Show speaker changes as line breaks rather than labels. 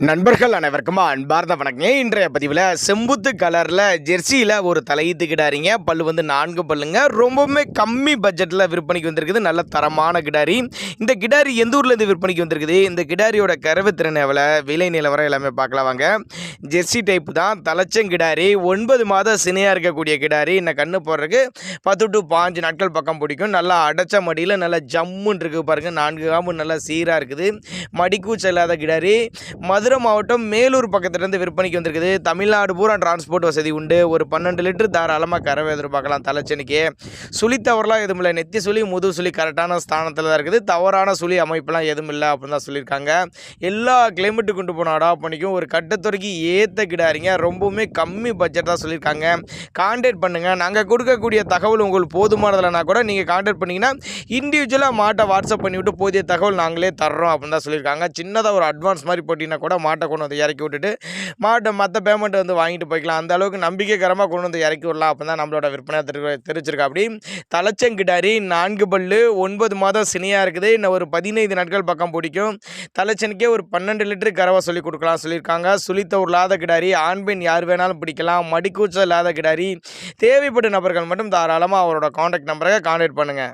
நண்பர்கள் அனைவருக்கும் அன்பார்ந்த வணக்கங்க. இன்றைய பதிவில் செம்புத்து கலரில் ஜெர்சியில் ஒரு தலையீத்து கிடாரிங்க. பல்லு வந்து 4 பல்லுங்க. ரொம்பவுமே கம்மி பட்ஜெட்டில் விற்பனைக்கு வந்திருக்குது. நல்ல தரமான கிடாரி. இந்த கிடாரி எந்த ஊர்லேருந்து விற்பனைக்கு வந்திருக்குது, இந்த கிடாரியோட கறவை திறன் எவ்வளோ, விலை நிலவரம் எல்லாமே பார்க்கலாம் வாங்க. ஜெர்சி டைப் தான், தலைச்சங்கிடாரி, 9 மாத சினையாக இருக்கக்கூடிய கிடாரி. இன்னும் கண்ணு போடுறதுக்கு 10 to 15 நாட்கள் பக்கம் பிடிக்கும். நல்லா அடைச்ச மடியில் நல்லா ஜம்முன்னு இருக்குது பாருங்கள். 4 காம்பு நல்லா சீராக இருக்குது. மடிக்கூச்சல் இல்லாத கிடாரி. மதுரை மாவட்டம் மேலூர் பக்கத்துலேருந்து விற்பனைக்கு வந்திருக்குது. தமிழ்நாடு பூரா டிரான்ஸ்போர்ட் வசதி உண்டு. ஒரு 12 லிட்டர் தாராளமாக கறவை எதிர்பார்க்கலாம். தலைச்சனிக்கு சுழி தவறலாம் எதுவும் இல்லை. நெத்தி சுழி முது சுழி கரெக்டான ஸ்தானத்தில் தான் இருக்குது. தவறான சுழி அமைப்பெல்லாம் எதுவும் இல்லை அப்படின்னு தான் சொல்லியிருக்காங்க. எல்லா கிளைமேட்டு கொண்டு போன அடாப்ட் பண்ணிக்கும். ஒரு கட்டத்துறைக்கு ஏற்ற கிடாரிங்க. ரொம்பவுமே கம்மி பட்ஜெட் தான் சொல்லியிருக்காங்க. கான்டாக்ட் பண்ணுங்கள். நாங்கள் கொடுக்கக்கூடிய தகவல் உங்களுக்கு போதுமானதில்லைனா கூட நீங்கள் கான்டாக்ட் பண்ணிங்கன்னா இண்டிவிஜுவலாக மாட்டை வாட்ஸ்அப் பண்ணிவிட்டு போதிய தகவல் நாங்களே தர்றோம் அப்படின்னு தான் சொல்லியிருக்காங்க. சின்னதாக ஒரு அட்வான்ஸ் மாதிரி போட்டிங்கன்னா கூட மாட்டை கொண்டு வந்து இறக்கி விட்டுட்டு மாட்டை மற்ற பேமெண்ட் வந்து வாங்கிட்டு போய்க்கலாம். அந்த அளவுக்கு நம்பிக்கைகரமாக கொண்டு வந்து இறக்கி விடலாம் அப்படின்னு தான் நம்மளோட விற்பனை தெரிவிச்சிருக்கா. அப்படி தலைச்சங்கிடாரி 4 பல்லு 9 மாதம் சினியாக இருக்குது. இன்னும் ஒரு 15 நாட்கள் பக்கம் பிடிக்கும். தலைச்சனுக்கே ஒரு 12 லிட்டர் கறவை சொல்லி கொடுக்கலாம் சொல்லியிருக்காங்க. சுழித்த ஒரு இல்லாத கிடாரி, ஆண் பெண் யார் வேணாலும் பிடிக்கலாம். மடிக்கூச்சல் இல்லாத கிடாரி. தேவைப்பட்ட நபர்கள் மட்டும் தாராளமாக அவரோட கான்டாக்ட் நம்பரை கான்டாக்ட் பண்ணுங்கள்.